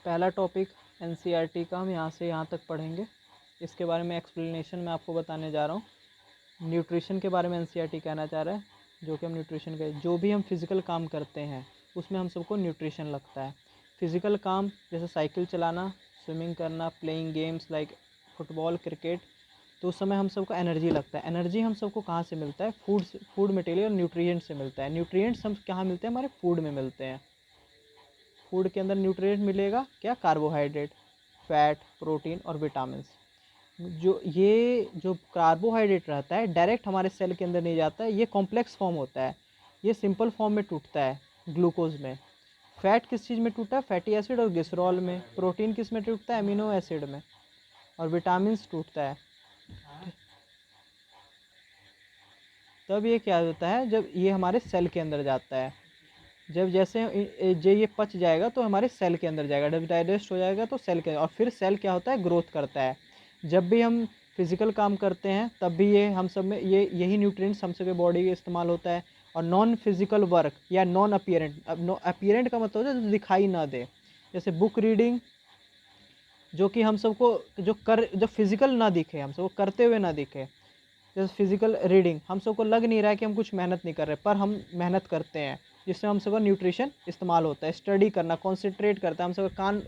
पहला topic NCERT का हम यहाँ से यहाँ तक पढ़ेंगे। इसके बारे में एक्सप्लेनेशन मैं आपको बताने जा रहा हूँ। न्यूट्रिशन के बारे में एनसीईआरटी कहना चाह रहा है, जो कि हम न्यूट्रिशन के जो भी हम फिज़िकल काम करते हैं उसमें हम सबको न्यूट्रिशन लगता है। फिज़िकल काम जैसे साइकिल चलाना, स्विमिंग करना, playing games like football, cricket, तो उस समय हम सबको एनर्जी लगता है। एनर्जी हम सबको कहाँ से मिलता है? फूड मटेरियल और न्यूट्रिएंट से मिलता है। न्यूट्रिएंट्स हम कहाँ मिलते हैं? हमारे फूड में मिलते हैं। फूड के अंदर न्यूट्रिएंट मिलेगा क्या? कार्बोहाइड्रेट, फैट, प्रोटीन और विटामिन्स। जो कार्बोहाइड्रेट रहता है डायरेक्ट हमारे सेल के अंदर नहीं जाता है, ये कॉम्प्लेक्स फॉर्म होता है, ये सिंपल फॉर्म में टूटता है ग्लूकोज में। फैट किस चीज़ में टूटा है? फैटी एसिड और ग्लिसरॉल में। प्रोटीन किस में टूटता है? अमीनो एसिड में। और विटामिन्स टूटता है तब ये क्या होता है? जब ये हमारे सेल के अंदर जाता है। जब जैसे ये पच जाएगा तो हमारे सेल के अंदर जाएगा, जब डाइजेस्ट हो जाएगा तो सेल के, और फिर सेल क्या होता है? ग्रोथ करता है। जब भी हम फिजिकल काम करते हैं तब भी ये हम सब में यही न्यूट्रिएंट्स हम सब के बॉडी के इस्तेमाल होता है। और नॉन फिजिकल वर्क या नॉन अपीयरेंट, अब अपीयरेंट का मतलब है जो दिखाई ना दे, जैसे बुक रीडिंग, जो कि हम सबको जो फिजिकल ना दिखे, हम सबको करते हुए ना दिखे, जैसे फिजिकल रीडिंग हम सबको लग नहीं रहा है कि हम कुछ मेहनत नहीं कर रहे, पर हम मेहनत करते हैं, जिससे हम सबका न्यूट्रिशन इस्तेमाल होता है। स्टडी करना, कॉन्सेंट्रेट करता है, हम सबका कान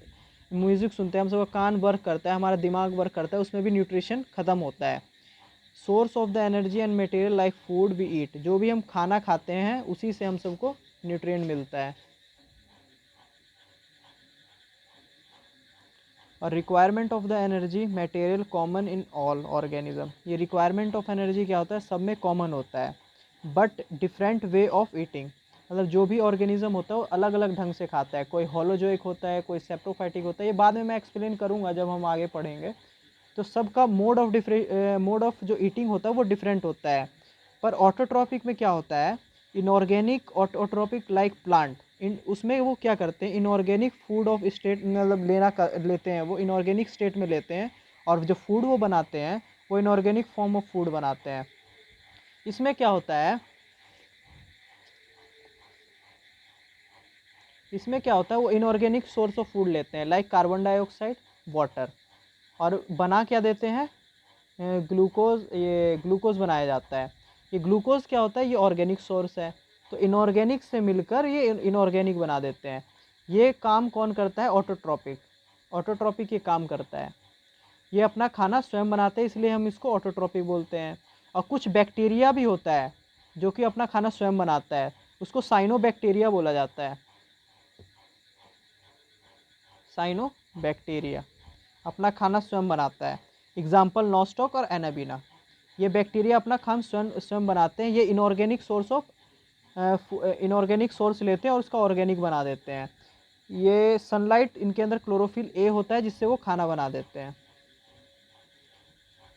म्यूज़िक सुनते हैं, हम सबका कान वर्क करता है, हमारा दिमाग वर्क करता है, उसमें भी न्यूट्रिशन ख़त्म होता है। Source of the energy and material like food we eat, जो भी हम खाना खाते हैं उसी से हम सबको न्यूट्रिएंट मिलता है। और requirement of the energy material common in all organism, ये रिक्वायरमेंट ऑफ एनर्जी क्या होता है? सब में कॉमन होता है, but different way of eating, मतलब जो भी ऑर्गेनिज्म होता है वो अलग अलग ढंग से खाता है। कोई होलोजोइक होता है, कोई सेप्टोफाइटिक होता है, ये बाद में मैं एक्सप्लेन करूँगा जब हम आगे पढ़ेंगे। तो सबका मोड ऑफ जो ईटिंग होता है वो डिफरेंट होता है। पर ऑटोट्रॉपिक में क्या होता है? इनऑर्गेनिक ऑटोट्रॉपिक लाइक प्लांट, इन उसमें वो क्या करते हैं? इनऑर्गेनिक फूड ऑफ स्टेट मतलब लेते हैं, वो इनऑर्गेनिक स्टेट में लेते हैं, और जो फूड वो बनाते हैं वो इनऑर्गेनिक फॉर्म ऑफ फूड बनाते हैं। इसमें क्या होता है? वो इनऑर्गेनिक सोर्स ऑफ फूड लेते हैं लाइक कार्बन डाइऑक्साइड, वाटर, और बना क्या देते हैं? ग्लूकोज, ये ग्लूकोज बनाया जाता है। ये ग्लूकोज क्या होता है? ये ऑर्गेनिक सोर्स है, तो इनऑर्गेनिक से मिलकर ये इनऑर्गेनिक बना देते हैं। ये काम कौन करता है? ऑटोट्रॉपिक। ऑटोट्रॉपिक ये काम करता है, ये अपना खाना स्वयं बनाते हैं, इसलिए हम इसको ऑटोट्रॉपिक बोलते हैं। और कुछ बैक्टीरिया भी होता है जो कि अपना खाना स्वयं बनाता है, उसको साइनोबैक्टीरिया बोला जाता है। साइनोबैक्टीरिया अपना खाना स्वयं बनाता है। एग्जाम्पल नॉस्टॉक और एनाबीना, ये बैक्टीरिया अपना खाना स्वयं बनाते हैं। ये इनऑर्गेनिक सोर्स लेते हैं और उसका ऑर्गेनिक बना देते हैं। ये सनलाइट, इनके अंदर क्लोरोफिल ए होता है जिससे वो खाना बना देते हैं।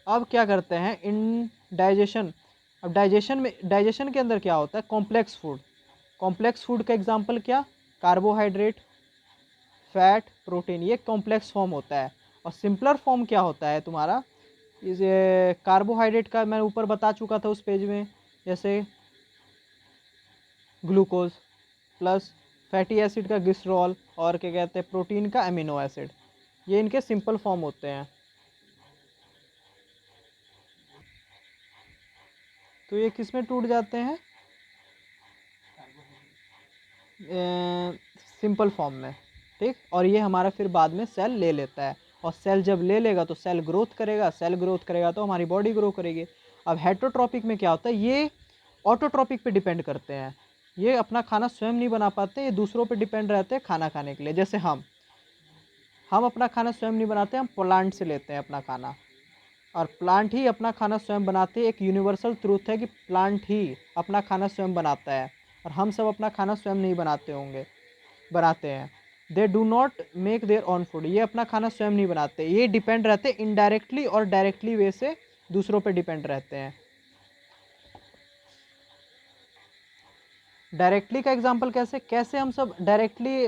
अब क्या करते हैं? इन डाइजेशन, अब डाइजेशन के अंदर क्या होता है? Complex food. कॉम्प्लेक्स फूड का एग्जाम्पल क्या? कार्बोहाइड्रेट, फैट, प्रोटीन, ये कॉम्प्लेक्स फॉर्म होता है। और सिंपलर फॉर्म क्या होता है तुम्हारा? इस कार्बोहाइड्रेट का मैं ऊपर बता चुका था उस पेज में, जैसे ग्लूकोज प्लस फैटी एसिड का ग्लिसरॉल, और क्या कहते हैं? प्रोटीन का अमीनो एसिड, ये इनके सिंपल फॉर्म होते हैं। तो ये किस में टूट जाते हैं? सिंपल फॉर्म में, ठीक। और ये हमारा फिर बाद में सेल ले लेता है, और सेल जब ले लेगा तो सेल ग्रोथ करेगा, सेल ग्रोथ करेगा तो हमारी बॉडी ग्रो करेगी। अब हेटरोट्रॉपिक में क्या होता है? ये ऑटोट्रॉपिक पे डिपेंड करते हैं, ये अपना खाना स्वयं नहीं बना पाते, ये दूसरों पे डिपेंड रहते हैं खाना खाने के लिए। जैसे हम अपना खाना स्वयं नहीं बनाते, हम प्लांट से लेते हैं अपना खाना, और प्लांट ही अपना खाना स्वयं बनाते हैं। एक यूनिवर्सल ट्रूथ है कि प्लांट ही अपना खाना स्वयं बनाता है, और हम सब अपना खाना स्वयं नहीं बनाते हैं। They do not make their own food, ये अपना खाना स्वयं नहीं बनाते, ये डिपेंड रहते हैं इनडायरेक्टली और डायरेक्टली वे से दूसरों पे डिपेंड रहते हैं। डायरेक्टली का एग्जांपल कैसे हम सब डायरेक्टली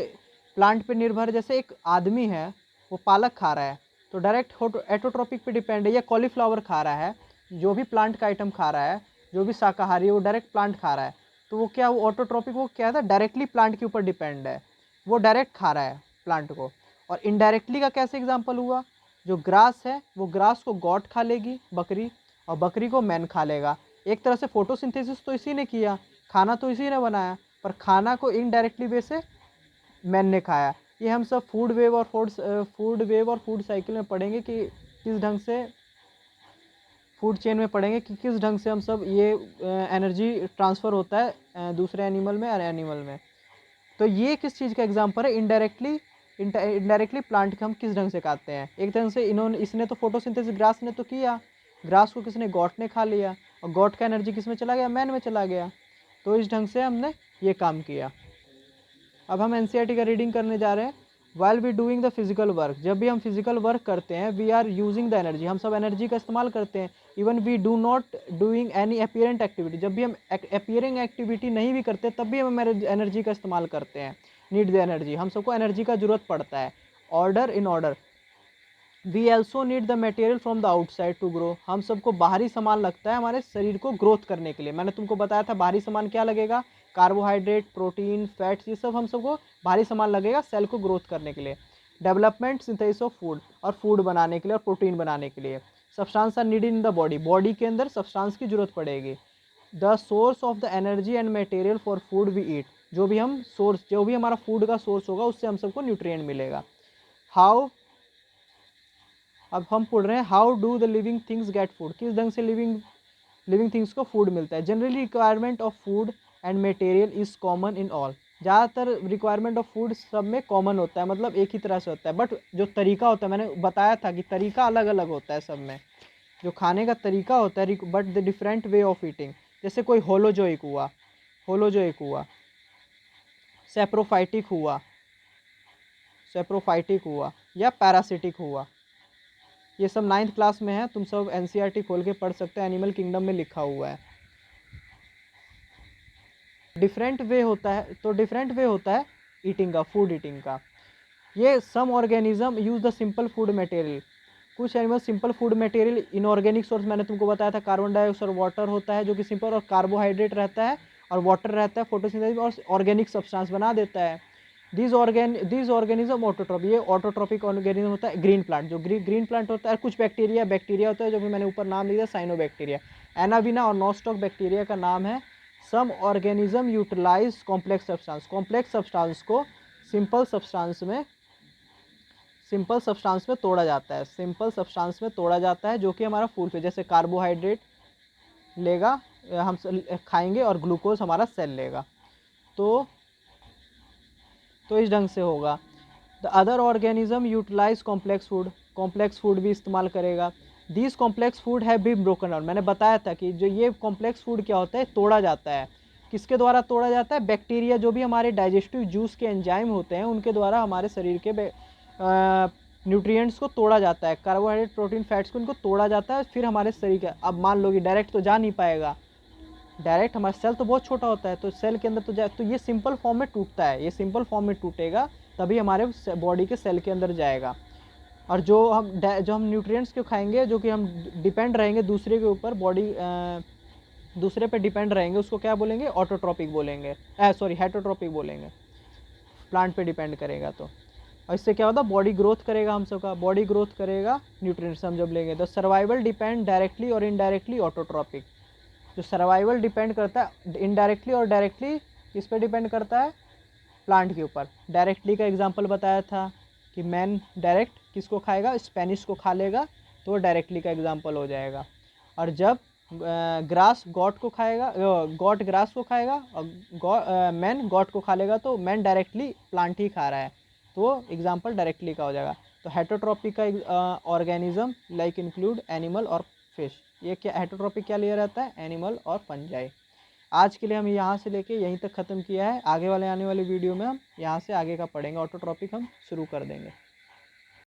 प्लांट पे निर्भर, जैसे एक आदमी है वो पालक खा रहा है तो डायरेक्ट एटोट्रॉपिक पे डिपेंड है। या कॉलीफ्लावर खा रहा है, जो भी प्लांट का आइटम खा रहा है, जो भी शाकाहारी है वो डायरेक्ट प्लांट खा रहा है, तो वो ऑटोट्रॉपिक, वो क्या है? डायरेक्टली प्लांट के ऊपर डिपेंड है, वो डायरेक्ट खा रहा है प्लांट को। और इनडायरेक्टली का कैसे एग्जाम्पल हुआ, जो ग्रास है वो ग्रास को गॉट खा लेगी बकरी, और बकरी को मैन खा लेगा। एक तरह से फोटोसिंथेसिस तो इसी ने किया, खाना तो इसी ने बनाया, पर खाना को इनडायरेक्टली वे से मैन ने खाया। ये हम सब फूड वेव और फूड साइकिल में पढ़ेंगे कि किस ढंग से, फूड चेन में पढ़ेंगे कि किस ढंग से हम सब ये एनर्जी ट्रांसफ़र होता है दूसरे एनिमल में और एनिमल में। तो ये किस चीज़ का एग्जांपल है, इनडायरेक्टली प्लांट के हम किस ढंग से खाते हैं। एक ढंग से इसने तो फोटोसिंथेसिस ग्रास ने तो किया, ग्रास को किसने, गॉट ने खा लिया, और गॉट का एनर्जी किस में चला गया, मैन में चला गया। तो इस ढंग से हमने ये काम किया। अब हम एनसीईआरटी का रीडिंग करने जा रहे हैं। While we doing the physical work, जब भी हम फिजिकल वर्क करते हैं, we are using the energy, हम सब एनर्जी का इस्तेमाल करते हैं। Even we do not doing any apparent activity, जब भी हम अपीयरिंग एक्टिविटी नहीं भी करते तब भी हम एनर्जी का इस्तेमाल करते हैं। नीड द एनर्जी, हम सबको एनर्जी का जरूरत पड़ता है। Order in order, we also need the material from the outside to grow, हम सबको बाहरी सामान लगता है हमारे शरीर को ग्रोथ करने के लिए। मैंने तुमको बताया था बाहरी सामान क्या लगेगा, कार्बोहाइड्रेट, प्रोटीन, फैट्स, ये सब हम सबको बाहरी सामान लगेगा सेल को ग्रोथ करने के लिए। डेवलपमेंट सिंथेसिस ऑफ फूड, और फूड बनाने के लिए और प्रोटीन बनाने के लिए। Substance are needed in the body, body के अंदर सब्सटेंस की जरूरत पड़ेगी। The source of the energy and material for food we eat, जो भी हमारा फूड का सोर्स होगा उससे हम सबको न्यूट्रिएंट मिलेगा। हाउ, अब हम पढ़ रहे हैं how do the living things get food, किस ढंग से लिविंग थिंग्स को फूड मिलता है। Generally requirement of food and material is common in all, ज़्यादातर रिक्वायरमेंट ऑफ फूड सब में कॉमन होता है, मतलब एक ही तरह से होता है। बट जो तरीका होता है, मैंने बताया था कि तरीका अलग अलग होता है सब में, जो खाने का तरीका होता है, but the different way of eating. जैसे कोई होलोजोइक हुआ, सेप्रोफाइटिक हुआ या पैरासिटिक हुआ, ये सब 9th क्लास में है, तुम सब एनसीईआरटी खोल के पढ़ सकते हैं, एनिमल किंगडम में लिखा हुआ है। डिफरेंट वे होता है ईटिंग का, फूड ईटिंग का। ये some organism use the simple food material, कुछ animal simple food material, inorganic source मैंने तुमको बताया था, कार्बन डाइऑक्साइड और वाटर होता है जो कि सिंपल, और कार्बोहाइड्रेट रहता है और वाटर रहता है, फोटोसिंथेसिस और ऑर्गेनिक सब्सटेंस बना देता है। दिस ऑर्गेनिज्म ऑटोट्रॉपिक, ये ऑटोट्रॉपिक ऑर्गेनिज्म होता है। ग्रीन प्लांट, जो ग्रीन प्लांट होता है, कुछ बैक्टीरिया होता है जो कि मैंने ऊपर नाम लिया साइनोबैक्टीरिया। एनाविना और नॉस्टॉक बैक्टीरिया का नाम है। Some organism utilize complex substance को सिंपल सब्सटेंस में तोड़ा जाता है, जो कि हमारा फूड पे, जैसे कार्बोहाइड्रेट लेगा हम खाएंगे और ग्लूकोज हमारा सेल लेगा, तो इस ढंग से होगा। The other organism utilize complex food भी इस्तेमाल करेगा। These complex food have been broken down, मैंने बताया था कि जो ये कॉम्प्लेक्स फूड क्या होता है, तोड़ा जाता है। किसके द्वारा तोड़ा जाता है, बैक्टीरिया, जो भी हमारे डाइजेस्टिव जूस के एंजाइम होते हैं उनके द्वारा हमारे शरीर के न्यूट्रिएंट्स को तोड़ा जाता है, कार्बोहाइड्रेट, प्रोटीन, फैट्स को इनको तोड़ा जाता है, फिर हमारे शरीर का, अब मान लो कि डायरेक्ट तो जा नहीं पाएगा, डायरेक्ट हमारा सेल तो बहुत छोटा होता है, तो सेल के अंदर तो जाए, तो ये सिंपल फॉर्म में टूटता है, ये सिंपल फॉर्म में टूटेगा तभी हमारे बॉडी के सेल के अंदर जाएगा। और जो हम न्यूट्रिएंट्स को खाएंगे, जो कि हम डिपेंड रहेंगे दूसरे के ऊपर, दूसरे पे डिपेंड रहेंगे, उसको क्या बोलेंगे, ऑटोट्रॉपिक बोलेंगे, हेटरोट्रॉपिक बोलेंगे, प्लांट पे डिपेंड करेगा तो। और इससे क्या होता है, बॉडी ग्रोथ करेगा, हम सबका बॉडी ग्रोथ करेगा न्यूट्रिएंट्स हम जब लेंगे। तो सर्वाइवल डिपेंड डायरेक्टली और इनडायरेक्टली ऑटोट्रॉपिक, जो सर्वाइवल डिपेंड करता है इनडायरेक्टली और डायरेक्टली, किस पे डिपेंड करता है, प्लांट के ऊपर। डायरेक्टली का एग्जांपल बताया था कि मैन डायरेक्ट किसको खाएगा, स्पेनिश को खा लेगा, तो डायरेक्टली का एग्जांपल हो जाएगा। और जब ग्रास गॉट को खाएगा, गॉट ग्रास को खाएगा, और मैन गॉट को खा लेगा, तो मैन डायरेक्टली प्लांट ही खा रहा है, तो एग्जांपल डायरेक्टली का हो जाएगा। तो हेटरोट्रॉपिक का ऑर्गेनिज्म लाइक इंक्लूड एनिमल और फिश, ये क्या हेटरोट्रॉपिक क्या लिया रहता है, एनिमल और फंजाई। आज के लिए हम यहाँ से लेके यहीं तक ख़त्म किया है, आगे आने वाले वीडियो में हम यहाँ से आगे का पढ़ेंगे, ऑटोट्रॉपिक हम शुरू कर देंगे।